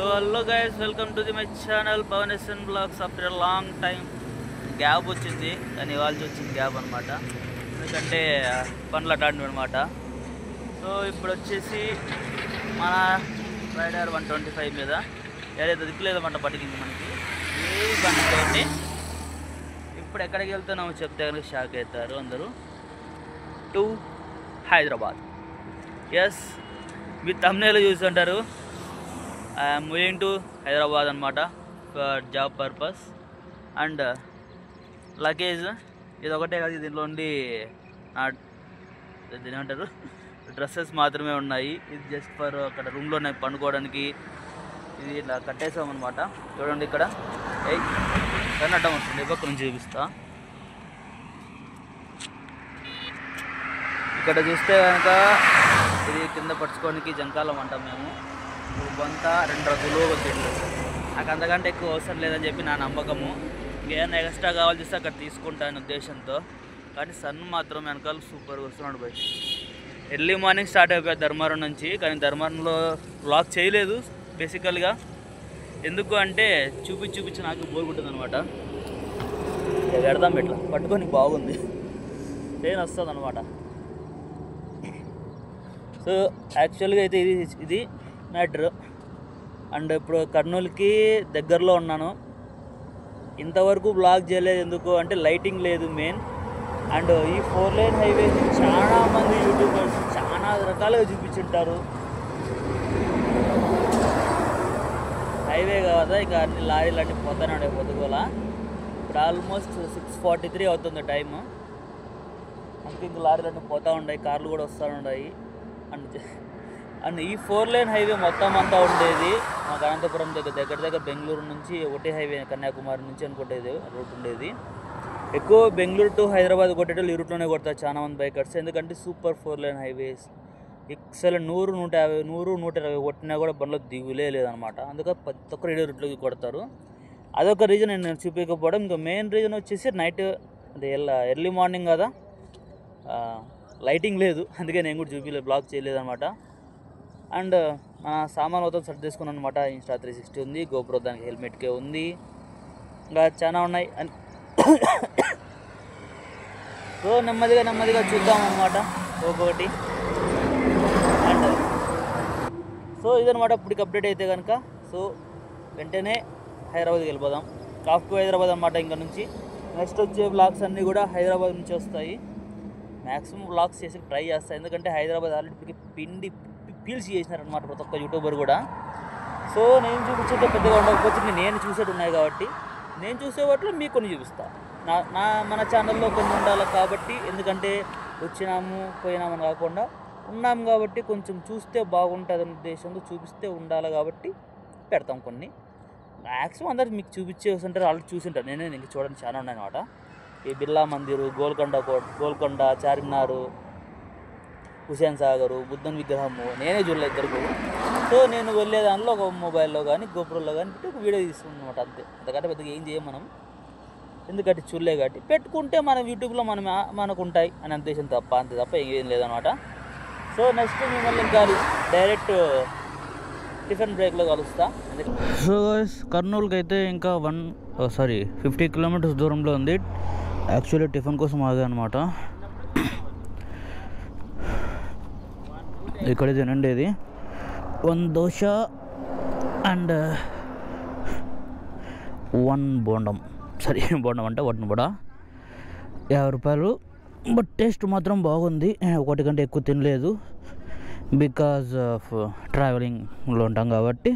So hello guys, welcome to my channel Bhavanasan Vlogs. After a long time gap వచ్చింది, కానీ ఇవాల్సి వచ్చింది gap అనమాట. ఎందుకంటే పనులు అటాంటివి అనమాట. సో ఇప్పుడు వచ్చేసి మన రైడర్ 125 మీద ఏదైతే దిక్కులేదన్నమాట పట్టింది మనకి ఏ బండితోటి. ఇప్పుడు ఎక్కడికి వెళ్తున్నామో చెప్తే కనుక షాక్ అవుతారు అందరూ. టు హైదరాబాద్. ఎస్, మీ thumbnail చూస్తుంటారు. ఐఎమ్ మూవింగ్ టు హైదరాబాద్ అనమాట for job purpose. And luggage ఇది ఒకటే కాదు, దీనిలో ఉండి నా ఏమంటారు డ్రెస్సెస్ మాత్రమే ఉన్నాయి. ఇది జస్ట్ ఫర్ అక్కడ రూమ్లో నాకు పండుకోవడానికి. ఇది ఇలా కట్టేసామన్నమాట. చూడండి ఇక్కడ కన్నట్టం వస్తుంది, పక్క నుంచి చూపిస్తా. ఇక్కడ చూస్తే కనుక ఇది కింద పట్టుకోవడానికి జంకాలం అంటాం మేము. కొంత 2 రకాలు చెట్లు. నాకు అంతకంటే ఎక్కువ అవసరం లేదని చెప్పి నా నమ్మకము. ఇంకేమైనా ఎక్స్ట్రా కావాలి చూస్తే అక్కడ తీసుకుంటాను ఉద్దేశంతో. కానీ సన్ మాత్రం వెనకాల సూపర్గా వస్తున్నాడు బై. ఎర్లీ మార్నింగ్ స్టార్ట్ అయిపోయాయి ధర్మవరం నుంచి. కానీ ధర్మవరంలో వ్లాగ్ చేయలేదు బేసికల్గా. ఎందుకు అంటే చూపించి నాకు బోర్ కొట్టింది అనమాట. పెడదాం ఇట్లా పట్టుకొని బాగుంది, పెయిన్ వస్తుంది అనమాట. సో యాక్చువల్గా అయితే ఇది మ్యాటర్. అండ్ ఇప్పుడు కర్నూలుకి దగ్గరలో ఉన్నాను. ఇంతవరకు బ్లాగ్ చేయలేదు, ఎందుకు అంటే లైటింగ్ లేదు మెయిన్. అండ్ ఈ 4 లైన్ హైవే చాలామంది యూట్యూబర్స్ చాలా రకాలుగా చూపించుంటారు. హైవే కదా, ఇక అన్ని లారీలు అన్నీ పోతానే ఉండే పొద్దుగోలా. ఇప్పుడు ఆల్మోస్ట్ 6:43 అవుతుంది టైము. అందుకే ఇంక లారీలు అన్నీ పోతూ ఉన్నాయి, కార్లు కూడా వస్తూ ఉన్నాయి. అండ్ ఈ 4 లైన్ హైవే మొత్తం అంతా ఉండేది మాకు అనంతపురం దగ్గర బెంగళూరు నుంచి ఒకటే హైవే, కన్యాకుమారి నుంచి అనుకుంటేది రూట్ ఉండేది. ఎక్కువ బెంగళూరు టు హైదరాబాద్ కొట్టేటోళ్ళు ఈ రూట్లోనే కొడతారు చాలా మంది బైకర్స్. ఎందుకంటే సూపర్ 4 లైన్ హైవేస్. ఎక్సలెంట్ 100, 150, 100, 120 కొట్టినా కూడా బండ్లో దిగులే లేదనమాట. అందుకే ప్రతి ఒక్కరు ఇదే రూట్లోకి కొడతారు. అదొక రీజన్ నేను చూపించకపోవడం. ఇంకా మెయిన్ రీజన్ వచ్చేసి నైట్ అదే ఎర్లీ మార్నింగ్ కదా, లైటింగ్ లేదు. అందుకే నేను కూడా చూపించలేదు, బ్లాక్ చేయలేదన్నమాట. అండ్ మన సామాన్ మొత్తం సెట్ చేసుకున్నాను అనమాట. ఇన్స్టా 360 ఉంది, గోప్రో దానికి హెల్మెట్కే ఉంది, ఇంకా చాలా ఉన్నాయి. సో నెమ్మదిగా చూద్దాం అనమాట ఒక్కొక్కటి. అండ్ సో ఇదనమాట ఇప్పటికి అప్డేట్ అయితే కనుక. సో వెంటనే హైదరాబాద్కి వెళ్ళిపోదాం. కాఫ్ టు హైదరాబాద్ అనమాట. ఇంకా నుంచి నెక్స్ట్ వచ్చే బ్లాగ్స్ అన్నీ కూడా హైదరాబాద్ నుంచి వస్తాయి. మ్యాక్సిమం బ్లాగ్స్ చేసి ట్రై చేస్తాయి. ఎందుకంటే హైదరాబాద్ ఆల్రెడీ ఇప్పటికి పిండి పీల్చి చేసినారనమాట ప్రతి ఒక్క యూట్యూబర్ కూడా. సో నేను చూపించేది పెద్దగా ఉండకపోతే నేను చూసేది ఉన్నాయి కాబట్టి, నేను చూసే వాటిలో మీకు కొన్ని చూపిస్తాను. మన ఛానల్లో కొన్ని ఉండాలి కాబట్టి. ఎందుకంటే వచ్చినాము పోయినామని కాకుండా ఉన్నాము కాబట్టి కొంచెం చూస్తే బాగుంటుంది అనే ఉద్దేశంతో చూపిస్తే ఉండాలి కాబట్టి పెడతాం కొన్ని. మ్యాక్సిమం అందరికి మీకు చూపించే ఉంటారు, ఆల్రెడీ చూసింటారు. నేనే ఇంక చూడండి చాలా ఉన్నాయి అనమాట. ఈ బిర్లా మందిరు, గోల్కొండ, చార్మినారు, హుసేన్ సాగరు, బుద్ధన్ విగ్రహము నేనే చూడలేదు ఇద్దరు. సో నేను వెళ్ళే దానిలో ఒక మొబైల్లో కానీ గోప్రోలో కానీ పెట్టి ఒక వీడియో తీసుకున్నాను అనమాట. అంతే, అంతకంటే పెద్దగా ఏం చేయం మనం. ఎందుకంటే చూడలే కాబట్టి పెట్టుకుంటే మనం యూట్యూబ్లో మనకు ఉంటాయి అనే ఉద్దేశం తప్ప ఏం లేదనమాట. సో నెక్స్ట్ మిమ్మల్ని ఇంకా డైరెక్ట్ టిఫిన్ బ్రేక్లో కలుస్తా. సో కర్నూలుకి అయితే ఇంకా 50 కిలోమీటర్స్ దూరంలో ఉంది. యాక్చువల్లీ టిఫిన్ కోసం ఆగా అనమాట. ఇక్కడ తినండేది 1 దోశ అండ్ 1 బోండం. బోండం అంటే 1 కూడా 50 రూపాయలు. బట్ టేస్ట్ మాత్రం బాగుంది. 1 కంటే ఎక్కువ తినలేదు, బికాజ్ ఆఫ్ ట్రావెలింగ్లో ఉంటాం కాబట్టి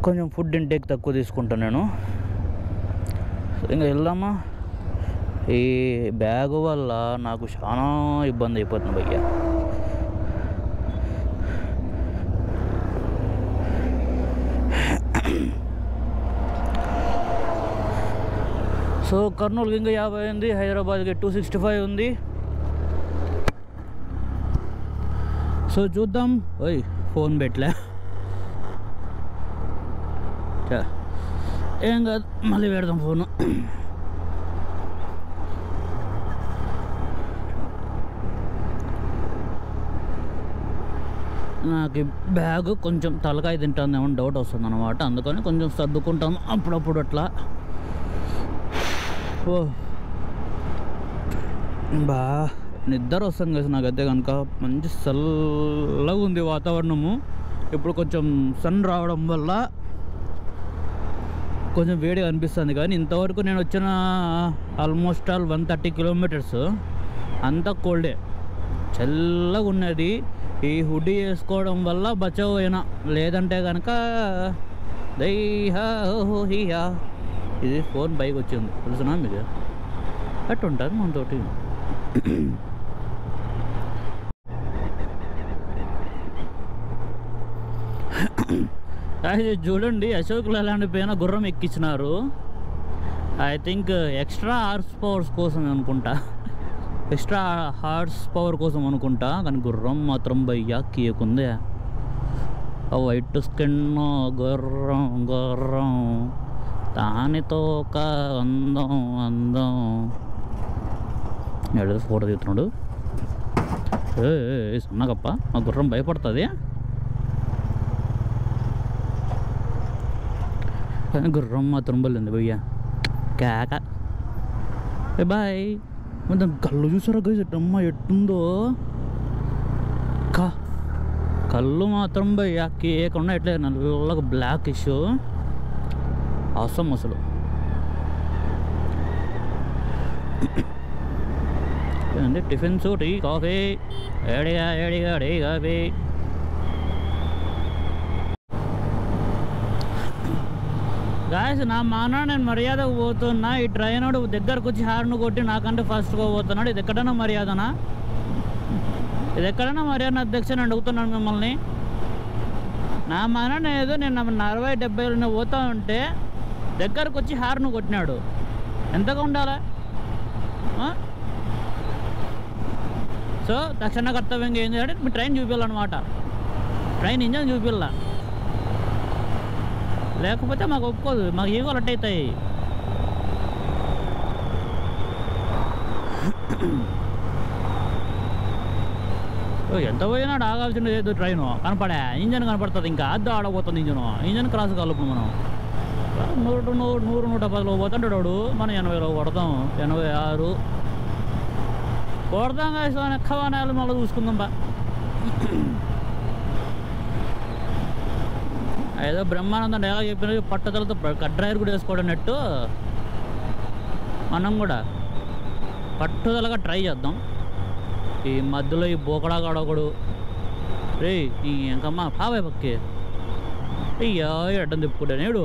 కొంచెం ఫుడ్ ఇంటేక్ తక్కువ తీసుకుంటాను నేను. ఇంకా వెళ్దామా. ఈ బ్యాగ్ వల్ల నాకు చాలా ఇబ్బంది అయిపోతుంది భయ్యా. సో కర్నూలుకి ఇంకా 50 ఉంది, హైదరాబాద్కి 265 ఉంది. సో చూద్దాం. ఫోన్ పెట్టలే, ఏం కాదు, మళ్ళీ పెడదాం ఫోను. నాకు బ్యాగ్ కొంచెం తలకాయ తింటుందేమో డౌట్ వస్తుంది అనమాట. అందుకని కొంచెం సర్దుకుంటాం అప్పుడప్పుడు అట్లా. ఓ బా నిద్ర వస్తుంది కదా నాకైతే కనుక. మంచి చల్లగా ఉంది వాతావరణము. ఇప్పుడు కొంచెం సన్ రావడం వల్ల కొంచెం వేడిగా అనిపిస్తుంది. కానీ ఇంతవరకు నేను వచ్చిన ఆల్మోస్ట్ ఆల్ 130 కిలోమీటర్స్ అంతా కోల్డే, చల్లగా ఉన్నది. ఈ హుడీ వేసుకోవడం వల్ల బచావ్ అయినా, లేదంటే కనుక దైహా. ఇది ఫోన్ బైక్ వచ్చింది తెలుసునా మీకు, అట్టు ఉంటుంది మనతోటి. చూడండి అశోక్ లేలాండ్ పైన గుర్రం ఎక్కించినారు. I think extra horse powers కోసం అనుకుంటా, ఎక్స్ట్రా హార్స్ పవర్ కోసం అనుకుంటా. కానీ గుర్రం మాత్రం భయ్యా కీయకుంది. ఆ వైట్ స్కిన్ గుర్రం గుర్రం దానితో ఒక అందం అందం. ఎడు ఫోటో తీస్తున్నాడు. సన్నగప్ప మా గుర్రం భయపడుతుంది. కానీ గుర్రం మాత్రం బలింది భయ్యా కేక. బాయ్. మొత్తం కళ్ళు చూసారా గైస్ అమ్మ ఎట్టుందో. కళ్ళు మాత్రం భయ్యా కేకుండా ఎట్లే నల్లగా బ్లాక్ ఇష్యూ అవసరం అసలు. టిఫిన్స్ టీ కాఫీ ఏడిగా ఏడిగా టీ కాఫీ. గాయస్ నా మాన నేను మర్యాదకు పోతున్నా. ఈ ట్రైన్ దగ్గరకు వచ్చి హార్న్ కొట్టి నాకంటే ఫాస్ట్గా పోతున్నాడు. ఇది ఎక్కడైనా మర్యాదనా? ఇది ఎక్కడైనా మర్యాద అధ్యక్ష అని అడుగుతున్నాను మిమ్మల్ని. నా మాన ఏదో నేను 60-70 పోతా ఉంటే దగ్గరకు వచ్చి హార్న్ కొట్టినాడు. ఎంతగా ఉండాలా? సో తక్షణ కర్తవ్యంగా ఏం చేయాలంటే మీ ట్రైన్ చూపించాలన్నమాట. ట్రైన్ ఇంజన్ చూపించాల, లేకపోతే మాకు ఒప్పుకోదు. మాకు ఈగోలు అట్టయితాయి. ఎంత పోయినాడు ఆగాల్సింది ఏదో ట్రైను కనపడా. ఇంజన్ కనపడుతుంది, ఇంకా అద్దె ఆడబోతుంది ఇంజన్ క్రాస్ కలుపు. మనం 100-110లో పోతుంటాడు వాడు, మనం 80లో కొడతాం. 86 కొడతాం కాదు. ఎక్కవానాలు మళ్ళీ చూసుకుందాం బా. ఏదో బ్రహ్మానందం ఎలా చెప్పిన పట్టుదలతో డ్రైవర్ కూడా వేసుకోవడం నెట్టు మనం కూడా పట్టుదలగా ట్రై చేద్దాం. ఈ మధ్యలో ఈ బోకడా కాడొకడు రే ఇంకమ్మా పావే పక్కి అయ్యా అడ్డం తిప్పుకుంటా నేడు.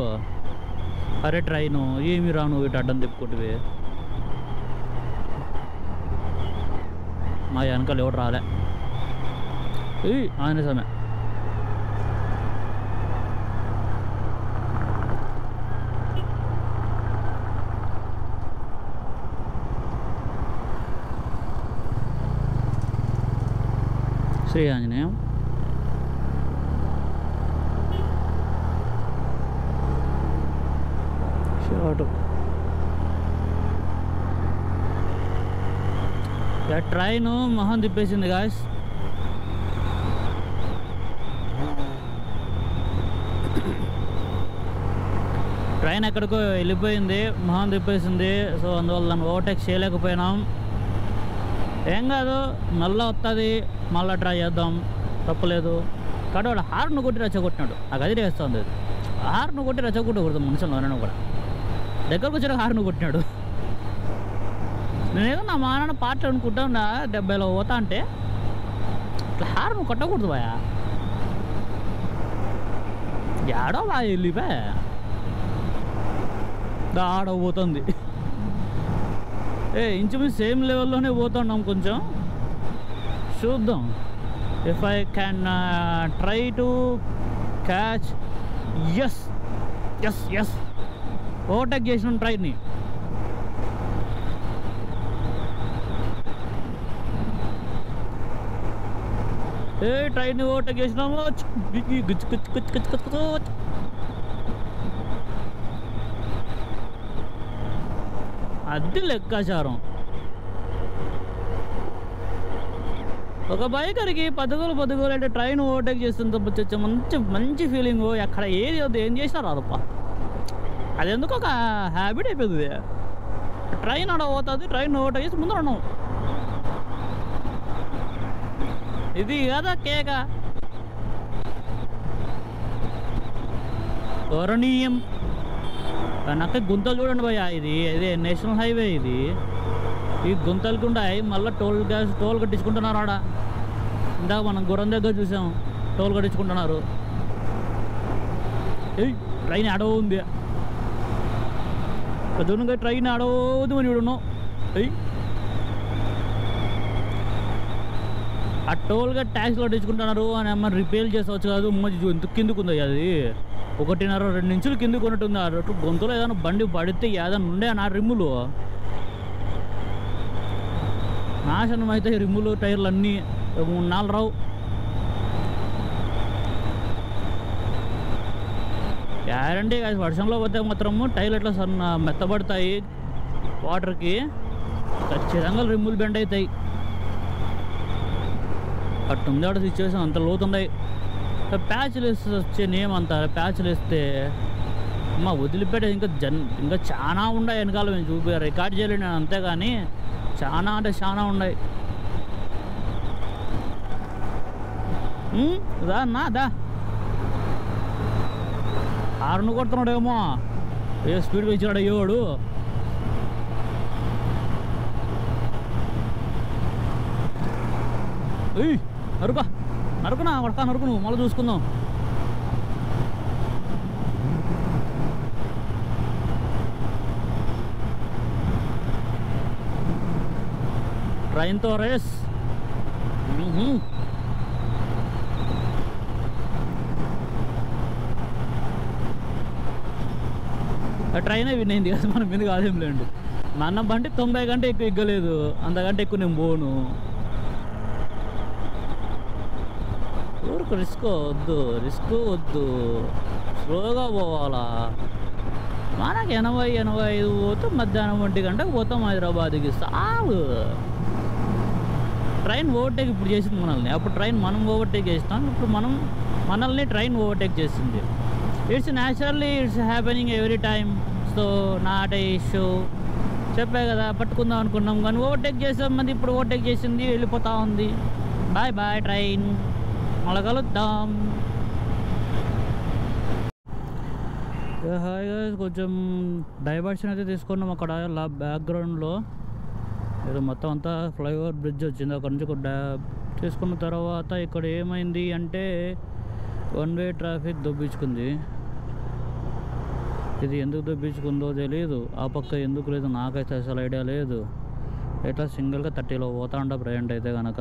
అరే ట్రైను ఏమి రాను ఇటు అడ్డం తిప్పుకుంటువి. మా వెనకాల ఎవడు రాలే. ఆంజనేయ స్వామి శ్రీ ఆంజనేయం. షార్ట్ ట్రైన్ మొహం తిప్పేసింది గాయస్. ట్రైన్ ఎక్కడికో వెళ్ళిపోయింది, మొహం తిప్పేసింది. సో అందువల్ల దాన్ని ఓవర్టేక్ చేయలేకపోయినాం. ఏం కాదు, మళ్ళీ వస్తుంది, మళ్ళీ ట్రై చేద్దాం, తప్పలేదు. కానీ వాడు హార్న్ కొట్టి రెచ్చగొట్టినాడు. నాకు అది వేస్తుంది. హార్న్ కొట్టి రెచ్చగొట్టకూడదు మనుషులు. నేను కూడా దగ్గరకు వచ్చాక హార్న్ కొట్టినాడు. నేనేదో నా మా నాన్న పాటలు అనుకుంటా ఉన్నా 70లో పోతా అంటే ఇట్లా హార్న్ కొట్టకూడదు బాయా. ఏడో బాగా వెళ్ళిపా ఆడపోతుంది. ఇంచుమించు సేమ్ లెవెల్లోనే పోతున్నాం. కొంచెం చూద్దాం. If I can try to catch. Yes yes yes overtake చేసినాం ట్రైన్ని. ట్రైన్ ఓవర్టేక్ చేసినాము. అది లెక్కాచారం. ఒక బైకర్కి పదుగులు అంటే ట్రైన్ ఓవర్టేక్ చేస్తుంది మంచి మంచి ఫీలింగ్. ఎక్కడ ఏది వద్దు ఏం చేసినా రాదప్ప. అది ఎందుకు ఒక హ్యాబిట్ అయిపోతుంది. ట్రైన్ అడ పోతుంది, ట్రైన్ ఓవర్టేక్ చేసి ముందు ఉన్నాం. ఇది కదా కేక వరణీయం. వెనక గుంతలు చూడండి భయ్య. ఇది నేషనల్ హైవే. ఈ గుంతలకు ఉన్నాయి. మళ్ళీ టోల్ కట్టించుకుంటున్నారు ఆడ. ఇందాక మనం గుర్రం దగ్గర చూసాం, టోల్ కట్టించుకుంటున్నారు. ట్రైన్ అడవ ఉంది. పెద్దగా ట్రైన్ అడవద్దు అని చూడున్నాం. ఆ టోల్గా ట్యాక్స్ కట్టించుకుంటున్నారు అని అమ్మ రిపేర్ చేసవచ్చు కాదు. ఎంత కిందకు ఉంది అది, 1.5-2 ఇంచులు కిందకు ఉన్నట్టుంది. ఆ రొట్టు గొంతులో ఏదైనా బండి పడితే ఏదైనా ఉండే నా రిమ్ములు నాశనం అయితే. రిమ్ములు టైర్లు అన్నీ 3-4 రావు. గ్యారంటీ కాదు. వర్షంలో పోతే మాత్రము టైర్లు ఎట్లా మెత్తబడతాయి వాటర్కి. ఖచ్చితంగా రిమ్ములు బెండ్ అవుతాయి. అట్టుంది ఆడ సిచ్యువేషన్. అంత లోతున్నాయి. ప్యాచ్లు వేస్తే వచ్చే నేమ్ అంటారు. ప్యాచ్లు వేస్తే అమ్మ వదిలిపెట్టే ఇంకా చాలా ఉన్నాయి వెనకాల. మేము రికార్డ్ చేయలేను నేను, అంతేగాని చాలా అంటే చాలా ఉన్నాయి. దా అన్నా దా. హార్న్ కొడుతున్నాడేమో, ఏ స్పీడ్ పెంచాడు అయ్యేవాడు. నరుకునా కొడతా, నరుకు నువ్వు, మళ్ళీ చూసుకుందాం. ట్రైన్తో రేస్. ట్రైనే విన్నైంది కదా, మన మీద కాదేం లేండి. మా అన్న బండి 90 గంట ఎక్కువ ఎక్కలేదు, అంతకంటే ఎక్కువ నేను పోను. ఊరికి రిస్క్ వద్దు, స్లోగా పోవాలా. మనకు 80-85 పోతాం, మధ్యాహ్నం 1 గంటకు పోతాం హైదరాబాద్కి, చాలు. ట్రైన్ ఓవర్టేక్ ఇప్పుడు చేసింది మనల్ని. అప్పుడు ట్రైన్ మనం ఓవర్టేక్ చేస్తాం, ఇప్పుడు మనల్ని ట్రైన్ ఓవర్టేక్ చేసింది. It's naturally, it's happening every time. So not a issue. చెప్పే కదా, పట్టుకుందాం అనుకున్నాం కానీ ఓవర్టేక్ చేసాం. మంది ఇప్పుడు ఓవర్టేక్ చేసింది, వెళ్ళిపోతూ ఉంది. బాయ్ ట్రైన్, మళ్ళీ కలుద్దాం. హాయ్ గాయ్స్, కొంచెం డైవర్షన్ అయితే తీసుకున్నాం. అక్కడ బ్యాక్గ్రౌండ్లో ఏదో మొత్తం అంతా ఫ్లైఓవర్ బ్రిడ్జ్ వచ్చింది. అక్కడ నుంచి తీసుకున్న తర్వాత ఇక్కడ ఏమైంది అంటే 1 వే ట్రాఫిక్ దొబ్బించుకుంది. ఇది ఎందుకు దొబ్బించుకుందో తెలియదు. ఆ పక్క ఎందుకు లేదు నాకైతే అసలు ఐడియా లేదు. ఎట్లా సింగిల్గా 30లో పోతా ఉంటా ప్రజెంట్ అయితే కనుక.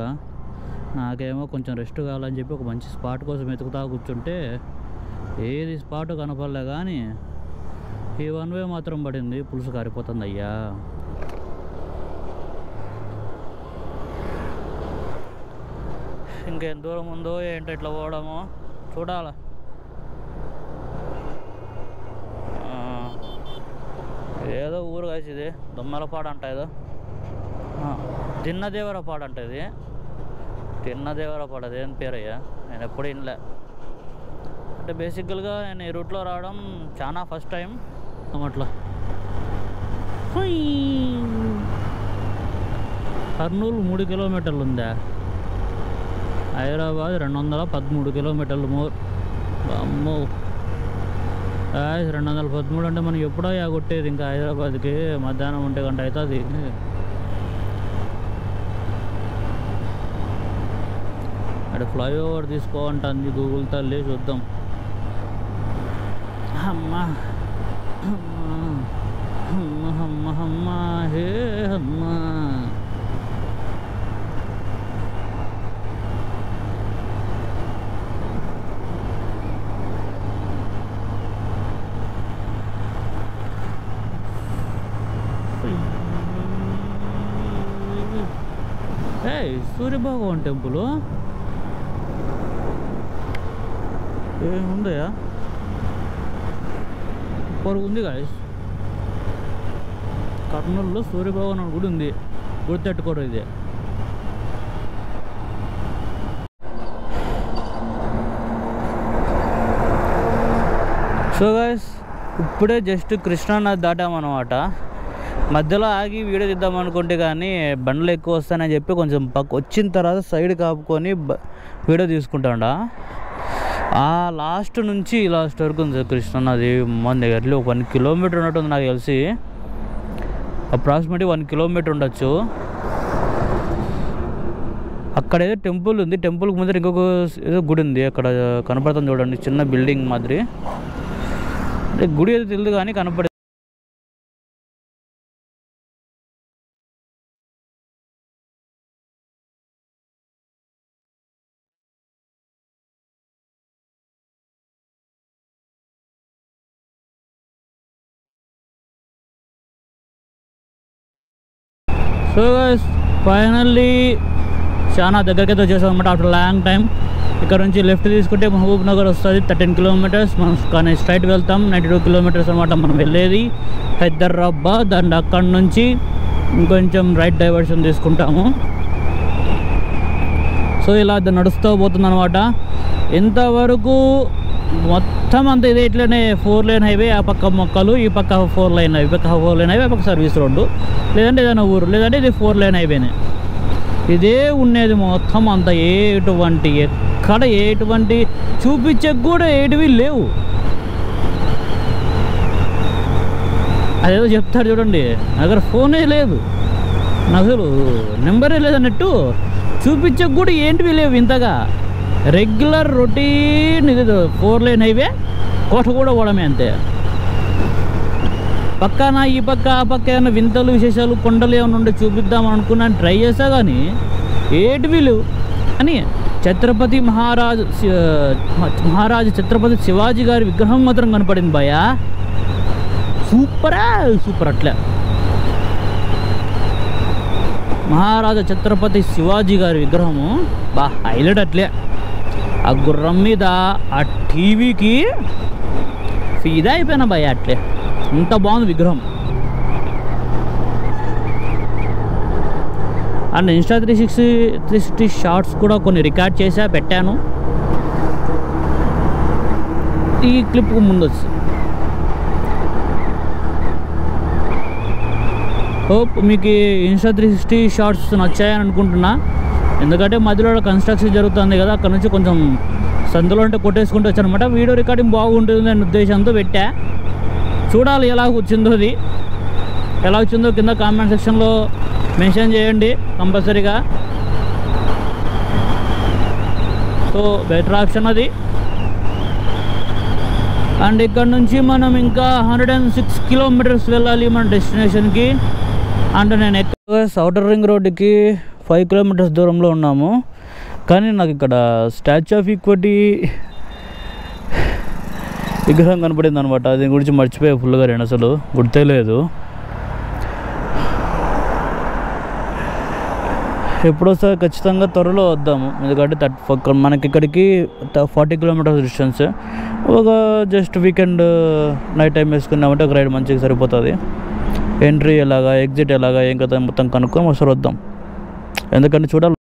నాకేమో కొంచెం రెస్ట్ కావాలని చెప్పి ఒక మంచి స్పాట్ కోసం వెతుకుతా కూర్చుంటే ఏది స్పాట్ కనపడలే. కానీ ఈ 1 వే మాత్రం పడింది. పులుసు కారిపోతుంది అయ్యా. ఇంకేం దూరం ఉందో ఏంటో ఇట్లా పోవడమో చూడాల. ఏదో ఊరు కాసి ఇది దొమ్మలపాడు అంట, ఏదో తిన్నదేవరపాడు అంట. ఇది తిన్నదేవరపాడు, అదేం పేరయ్యా, నేను ఎప్పుడు వినలే. అంటే బేసికల్గా నేను ఈ రూట్లో రావడం చాలా ఫస్ట్ టైం అట్లా. కర్నూలు 3 కిలోమీటర్లు ఉందా, హైదరాబాద్ 213 కిలోమీటర్లు మోర్. అమ్మో 213 అంటే మనం ఎప్పుడో కొట్టేది ఇంకా హైదరాబాద్కి. మధ్యాహ్నం 1 గంట అవుతుంది. అక్కడ ఫ్లైఓవర్ తీసుకోమంటుంది గూగుల్ తల్లి, చూద్దాం. అమ్మా అమ్మా హే అమ్మా. సూర్యభగవాన్ టెంపుల్ ఏముందయా, పొరుగు ఉంది గాయస్. కర్నూలులో సూర్యభగవాన్ గుడి ఉంది, గుర్తెట్టుకోరు. ఇది సో గైస్ ఇప్పుడే జస్ట్ కృష్ణానది దాటామన్నమాట. మధ్యలో ఆగి వీడియో తీద్దాం అనుకుంటే కానీ బండ్లు ఎక్కువ వస్తాయని చెప్పి కొంచెం వచ్చిన తర్వాత సైడ్ కాపుకొని వీడియో తీసుకుంటాడా. ఆ లాస్ట్ నుంచి లాస్ట్ వరకు ఉంది కృష్ణానది. మన దగ్గర 1 కిలోమీటర్ ఉన్నట్టుంది నాకు తెలిసి, అప్రాక్సిమేట్లీ 1 కిలోమీటర్ ఉండొచ్చు. అక్కడ ఏదో టెంపుల్ ఉంది, టెంపుల్కి ముందర ఇంకొక ఏదో గుడి ఉంది అక్కడ కనపడుతుంది చూడండి, చిన్న బిల్డింగ్ మాదిరి. అంటే గుడి ఏదో తెలియదు కానీ కనపడే. సో ఫైనల్లీ చాలా దగ్గరికి వచ్చేసాం అనమాట ఆఫ్టర్ లాంగ్ టైం. ఇక్కడ నుంచి లెఫ్ట్ తీసుకుంటే మహబూబ్ నగర్ వస్తుంది, 13 కిలోమీటర్స్. మనం కానీ స్ట్రైట్ వెళ్తాం 92 కిలోమీటర్స్ అనమాట మనం వెళ్ళేది హైదరాబాద్. అండ్ అక్కడ నుంచి ఇంకొంచెం రైట్ డైవర్షన్ తీసుకుంటాము. సో ఇలా నడుస్తూ పోతుంది అనమాట. ఇంతవరకు మొత్తం అంతా ఇదే ఇట్లనే 4 లేన్ హైవే, ఆ పక్క మొక్కలు, ఈ పక్క 4 లైన్ హైవే, పక్క 4 లేన్ హైవే, ఆ పక్క సర్వీస్ రోడ్డు, లేదంటే ఏదైనా ఊరు, లేదంటే ఇది 4 లేన్ హైవేనే. ఇదే ఉండేది మొత్తం అంతా. ఎక్కడ ఎటువంటి చూపించే కూడా ఏటివి లేవు. అదేదో చెప్తారు చూడండి, దగ్గర ఫోనే లేదు, అసలు నెంబరే లేదన్నట్టు చూపించే కూడా ఏంటివి లేవు ఇంతగా. రెగ్యులర్ రొటీన్ ఇది 4 లేన్ హైవే, కోట కూడా పోవడమే అంతే. పక్కన ఈ పక్క ఆ పక్క ఏమైనా వింతలు విశేషాలు కొండలు ఏమైనా ఉండే చూపిద్దాం అనుకున్నాను, ట్రై చేసా కానీ ఏటివి లేవు. అని ఛత్రపతి మహారాజు ఛత్రపతి శివాజీ గారి విగ్రహం మాత్రం కనపడింది భయ్యా. సూపర్ అట్లా. మహారాజా ఛత్రపతి శివాజీ గారి విగ్రహము హైలైట్ అట్లే. ఆ గుర్రం మీద ఆ టీవీకి ఫీదా అయిపోయినా భయ్య, అట్లే ఇంత బాగుంది విగ్రహం. అండ్ ఇన్స్టా 360 షార్ట్స్ కూడా కొన్ని రికార్డ్ చేసా, పెట్టాను. ఈ క్లిప్కు ముందు వచ్చి హోప్ మీకు ఇన్స్టా 360 షార్ట్స్ నచ్చాయని అనుకుంటున్నా. ఎందుకంటే మధ్యలో కన్స్ట్రక్షన్ జరుగుతుంది కదా, అక్కడ నుంచి కొంచెం సందులో అంటే కొట్టేసుకుంటూ వచ్చానమాట. వీడియో రికార్డింగ్ బాగుంటుంది అనే ఉద్దేశంతో పెట్టా. చూడాలి ఎలా వచ్చిందో, అది ఎలా వచ్చిందో కింద కామెంట్ సెక్షన్లో మెన్షన్ చేయండి కంపల్సరీగా. సో బెటర్ ఆప్షన్ అది. అండ్ ఇక్కడ నుంచి మనం ఇంకా 106 కిలోమీటర్స్ వెళ్ళాలి మన డెస్టినేషన్కి. అంటే నేను ఎక్కువగా ఔటర్ రింగ్ రోడ్డుకి 5 కిలోమీటర్స్ దూరంలో ఉన్నాము. కానీ నాకు ఇక్కడ స్టాచ్యూ ఆఫ్ ఈక్విటీ విగ్రహం కనపడింది అనమాట. దీని గురించి మర్చిపోయా ఫుల్గా, నేను అసలు గుర్తే లేదు. ఎప్పుడోసారి ఖచ్చితంగా త్వరలో వద్దాము, ఎందుకంటే మనకి ఇక్కడికి 40 కిలోమీటర్స్ డిస్టెన్స్. ఒక జస్ట్ వీకెండ్ నైట్ టైం వేసుకున్నామంటే ఒక రైడ్ మంచిగా సరిపోతుంది. ఎంట్రీ ఎలాగా, ఎగ్జిట్ ఎలాగా, ఏం కదా మొత్తం కనుక్కొని ఒకసారి వద్దాం. ఎందుకంటే చూడాలి